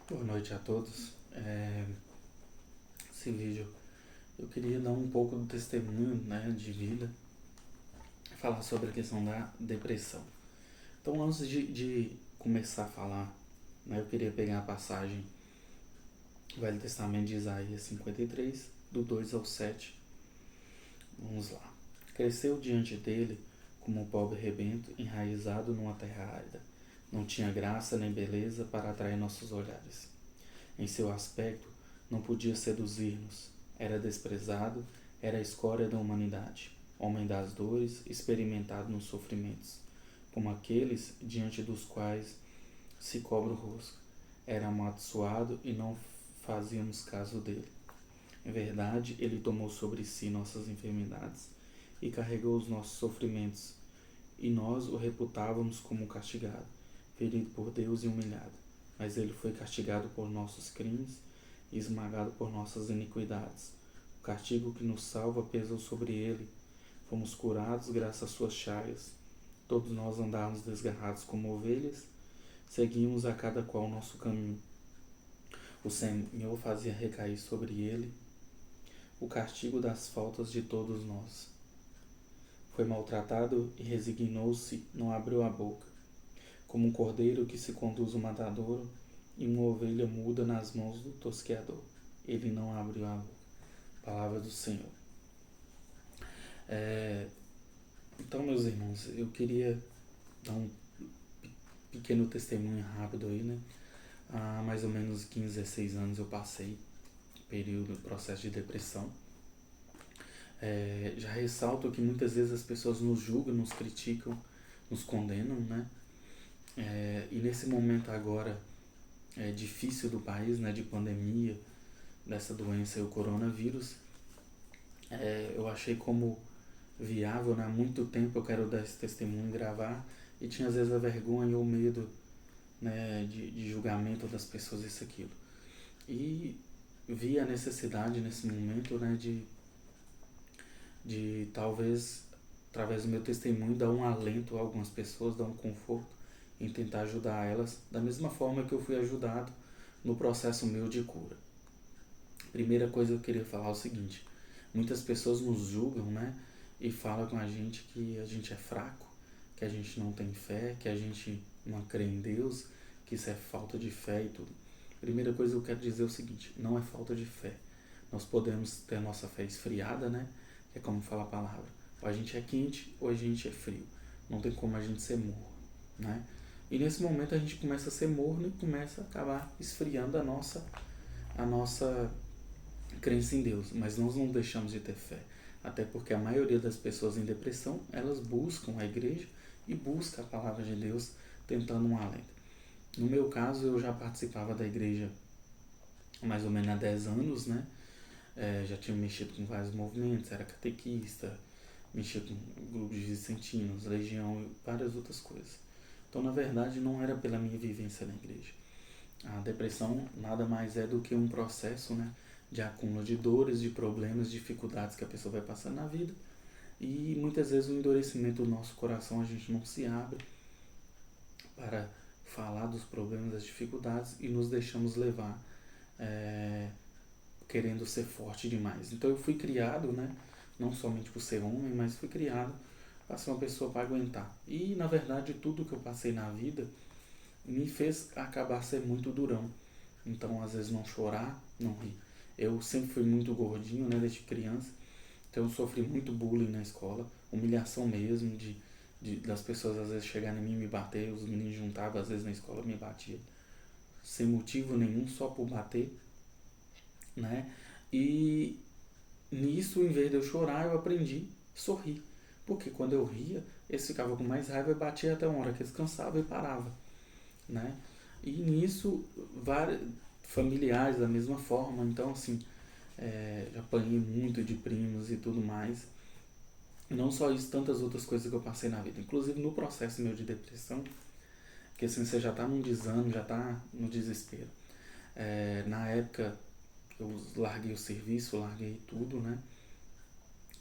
Boa noite a todos. Esse vídeo eu queria dar um pouco do testemunho, né, de vida, falar sobre a questão da depressão. Então, antes de começar a falar, né, eu queria pegar a passagem do Velho Testamento de Isaías 53, do 2 ao 7. Vamos lá. Cresceu diante dele como um pobre rebento enraizado numa terra árida. Não tinha graça nem beleza para atrair nossos olhares. Em seu aspecto, não podia seduzir-nos. Era desprezado, era a escória da humanidade, homem das dores, experimentado nos sofrimentos, como aqueles diante dos quais se cobra o rosto. Era amaldiçoado e não fazíamos caso dele. Em verdade, ele tomou sobre si nossas enfermidades e carregou os nossos sofrimentos, e nós o reputávamos como castigado, ferido por Deus e humilhado. Mas ele foi castigado por nossos crimes e esmagado por nossas iniquidades. O castigo que nos salva pesou sobre ele. Fomos curados graças às suas chagas. Todos nós andávamos desgarrados como ovelhas, seguimos a cada qual o nosso caminho. O Senhor fazia recair sobre ele o castigo das faltas de todos nós. Foi maltratado e resignou-se, não abriu a boca. Como um cordeiro que se conduz ao matadouro e uma ovelha muda nas mãos do tosqueador. Ele não abriu a boca. Palavra do Senhor. É, então, meus irmãos, eu queria dar um pequeno testemunho rápido aí, né? Há mais ou menos 15, 16 anos eu passei período, processo de depressão. Já ressalto que muitas vezes as pessoas nos julgam, nos criticam, nos condenam, né? E nesse momento agora difícil do país, né, de pandemia, dessa doença, o coronavírus, eu achei como viável, né? Há muito tempo eu quero dar esse testemunho, gravar, e tinha às vezes a vergonha ou o medo, né, de julgamento das pessoas, isso, aquilo. E vi a necessidade nesse momento, né, de talvez, através do meu testemunho, dar um alento a algumas pessoas, dar um conforto em tentar ajudar elas, da mesma forma que eu fui ajudado no processo meu de cura. Primeira coisa que eu queria falar é o seguinte: muitas pessoas nos julgam, né, e falam com a gente que a gente é fraco, que a gente não tem fé, que a gente não crê em Deus, que isso é falta de fé e tudo. Primeira coisa que eu quero dizer é o seguinte: não é falta de fé. Nós podemos ter a nossa fé esfriada, né, que é como fala a palavra. Ou a gente é quente ou a gente é frio. Não tem como a gente ser morno, né? E nesse momento a gente começa a ser morno e começa a acabar esfriando a nossa crença em Deus, mas nós não deixamos de ter fé, até porque a maioria das pessoas em depressão, elas buscam a igreja e buscam a palavra de Deus tentando um alento. No meu caso, eu já participava da igreja há mais ou menos há 10 anos, né? Já tinha mexido com vários movimentos, era catequista, mexia com grupos de vicentinos, legião e várias outras coisas. Então, na verdade, não era pela minha vivência na igreja. A depressão nada mais é do que um processo, né, de acúmulo de dores, de problemas, dificuldades que a pessoa vai passando na vida. E muitas vezes o endurecimento do nosso coração, a gente não se abre para falar dos problemas, das dificuldades, e nos deixamos levar querendo ser forte demais. Então eu fui criado, né, não somente por ser homem, mas fui criado para ser uma pessoa para aguentar. E na verdade tudo que eu passei na vida me fez acabar ser muito durão. Então, às vezes, não chorar, não rir. Eu sempre fui muito gordinho, né, desde criança. Então, eu sofri muito bullying na escola, humilhação mesmo, das pessoas às vezes chegarem em mim e me bater, os meninos juntavam, às vezes na escola me batiam, sem motivo nenhum, só por bater, né? E nisso, em vez de eu chorar, eu aprendi a sorrir. Porque quando eu ria, eles ficavam com mais raiva e batia até uma hora que eles cansavam e paravam, né? E nisso, vários familiares da mesma forma. Então, assim, já apanhei muito de primos e tudo mais. E não só isso, tantas outras coisas que eu passei na vida. Inclusive no processo meu de depressão, que assim, você já tá num desânimo, já tá no desespero. Na época, eu larguei o serviço, larguei tudo, né?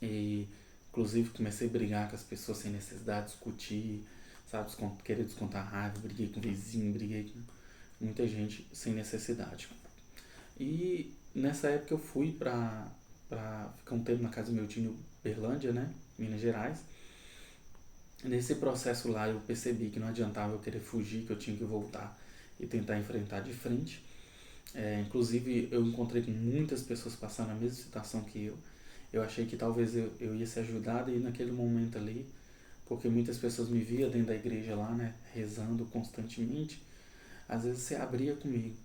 E, inclusive, comecei a brigar com as pessoas sem necessidade, discutir, sabe? Querer descontar raiva, briguei com o vizinho, briguei com muita gente sem necessidade. E nessa época eu fui para ficar um tempo na casa do meu tio em Uberlândia, né, Minas Gerais. Nesse processo lá eu percebi que não adiantava eu querer fugir, que eu tinha que voltar e tentar enfrentar de frente. Inclusive eu encontrei com muitas pessoas passando a mesma situação que eu. Eu achei que talvez eu ia ser ajudado e naquele momento ali, porque muitas pessoas me via dentro da igreja lá, né, rezando constantemente, às vezes se abria comigo.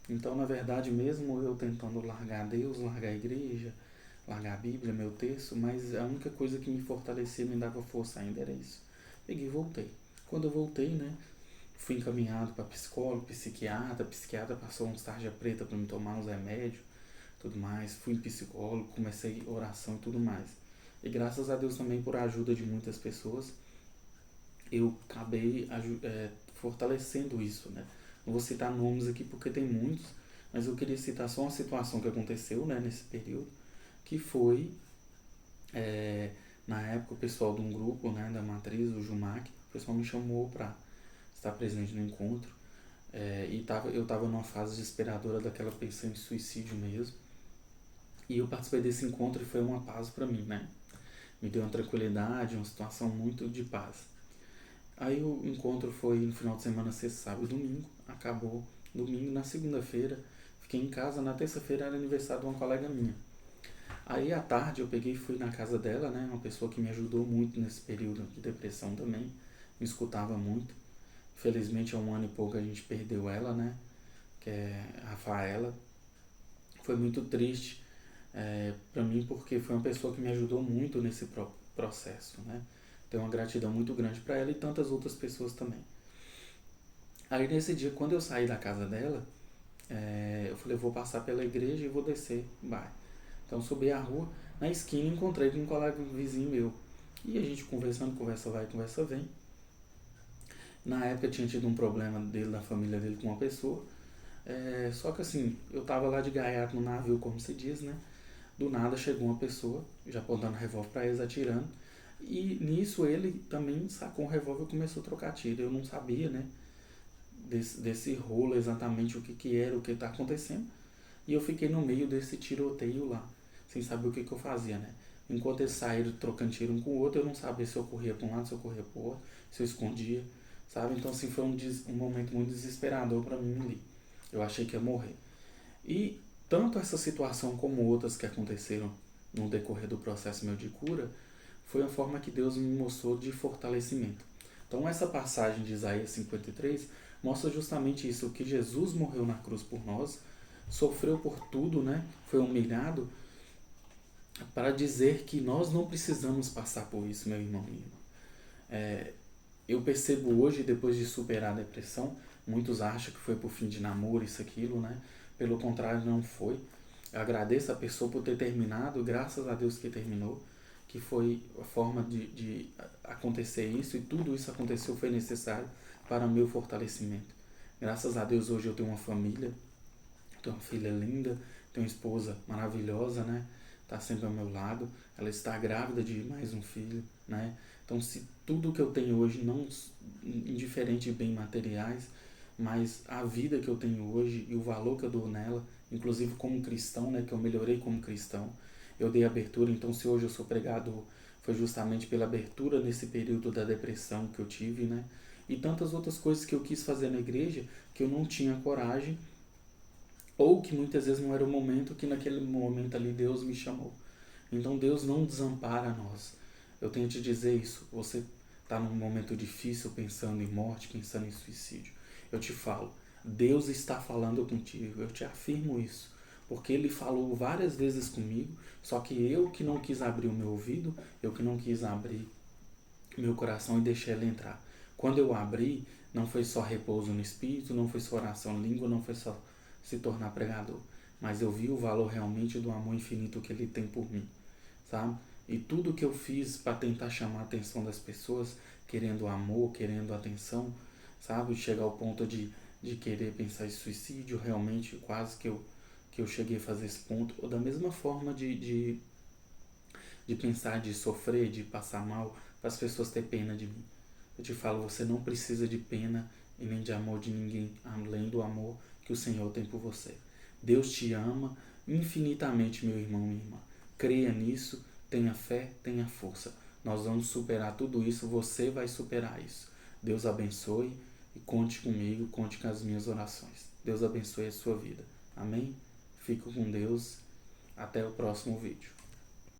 Então, na verdade, mesmo eu tentando largar Deus, largar a igreja, largar a Bíblia, meu texto, mas a única coisa que me fortalecia, me dava força ainda era isso. Peguei e voltei. Quando eu voltei, né, fui encaminhado para psicólogo, psiquiatra passou uns tarja preta para me tomar uns remédios, tudo mais. Fui em psicólogo, comecei oração e tudo mais. E graças a Deus também por ajuda de muitas pessoas, eu acabei fortalecendo isso, né? Não vou citar nomes aqui porque tem muitos, mas eu queria citar só uma situação que aconteceu, né, nesse período, que foi, na época, o pessoal de um grupo, né, da Matriz, o Jumac, o pessoal me chamou para estar presente no encontro, eu estava numa fase desesperadora daquela pensando em suicídio mesmo, e eu participei desse encontro e foi uma paz para mim, né? Me deu uma tranquilidade, uma situação muito de paz. Aí o encontro foi no final de semana, sexta, sábado e domingo. Acabou domingo, na segunda-feira. Fiquei em casa, na terça-feira era aniversário de uma colega minha. Aí à tarde eu peguei e fui na casa dela, né? Uma pessoa que me ajudou muito nesse período de depressão também. Me escutava muito. Infelizmente há um ano e pouco a gente perdeu ela, né? Que é a Rafaela. Foi muito triste para mim porque foi uma pessoa que me ajudou muito nesse processo, né? Tenho uma gratidão muito grande para ela e tantas outras pessoas também. Aí nesse dia, quando eu saí da casa dela, eu falei, eu vou passar pela igreja e vou descer o bairro. Então subi a rua, na esquina encontrei com um colega um vizinho meu. E a gente conversando, conversa vai, conversa vem. Na época tinha tido um problema dele, da família dele com uma pessoa. Só que assim, eu tava lá de gaiato no navio, como se diz, né? Do nada chegou uma pessoa, já apontando revólver para eles, atirando. E nisso ele também sacou um revólver e começou a trocar tiro. Eu não sabia, né? Desse rolo exatamente o que era, o que está acontecendo. E eu fiquei no meio desse tiroteio lá, sem saber o que eu fazia, né? Enquanto eles saíram trocando tiro um com o outro, eu não sabia se eu corria para um lado, se eu corria para o outro, se eu escondia, sabe? Então, assim, foi um momento muito desesperador para mim ali. Eu achei que ia morrer. E tanto essa situação como outras que aconteceram no decorrer do processo meu de cura, foi a forma que Deus me mostrou de fortalecimento. Então essa passagem de Isaías 53 mostra justamente isso, que Jesus morreu na cruz por nós, sofreu por tudo, né? Foi humilhado para dizer que nós não precisamos passar por isso, meu irmão e irmã. Eu percebo hoje, depois de superar a depressão, muitos acham que foi por fim de namoro, isso, aquilo, né? Pelo contrário, não foi. Eu agradeço a pessoa por ter terminado, graças a Deus que terminou, que foi a forma de acontecer isso, e tudo isso aconteceu, foi necessário para o meu fortalecimento. Graças a Deus hoje eu tenho uma família, tenho uma filha linda, tenho uma esposa maravilhosa, né? Está sempre ao meu lado, ela está grávida de mais um filho, né? Então, se tudo que eu tenho hoje, não indiferente de bens materiais, mas a vida que eu tenho hoje e o valor que eu dou nela, inclusive como cristão, né, que eu melhorei como cristão, eu dei abertura. Então, se hoje eu sou pregador, foi justamente pela abertura nesse período da depressão que eu tive, né? E tantas outras coisas que eu quis fazer na igreja que eu não tinha coragem, ou que muitas vezes não era o momento, que naquele momento ali Deus me chamou. Então Deus não desampara nós. Eu tenho que te dizer isso. Você está num momento difícil, pensando em morte, pensando em suicídio. Eu te falo, Deus está falando contigo. Eu te afirmo isso. Porque Ele falou várias vezes comigo, só que eu que não quis abrir o meu ouvido, eu que não quis abrir meu coração e deixei Ele entrar. Quando eu abri, não foi só repouso no Espírito, não foi só oração em língua, não foi só se tornar pregador. Mas eu vi o valor realmente do amor infinito que Ele tem por mim, sabe? E tudo que eu fiz para tentar chamar a atenção das pessoas, querendo amor, querendo atenção, sabe? Chegar ao ponto de querer pensar em suicídio, realmente quase que eu cheguei a fazer esse ponto. Ou da mesma forma de pensar, de sofrer, de passar mal, para as pessoas terem pena de mim. Eu te falo, você não precisa de pena e nem de amor de ninguém, além do amor que o Senhor tem por você. Deus te ama infinitamente, meu irmão, minha irmã. Creia nisso, tenha fé, tenha força. Nós vamos superar tudo isso, você vai superar isso. Deus abençoe e conte comigo, conte com as minhas orações. Deus abençoe a sua vida. Amém? Fico com Deus. Até o próximo vídeo.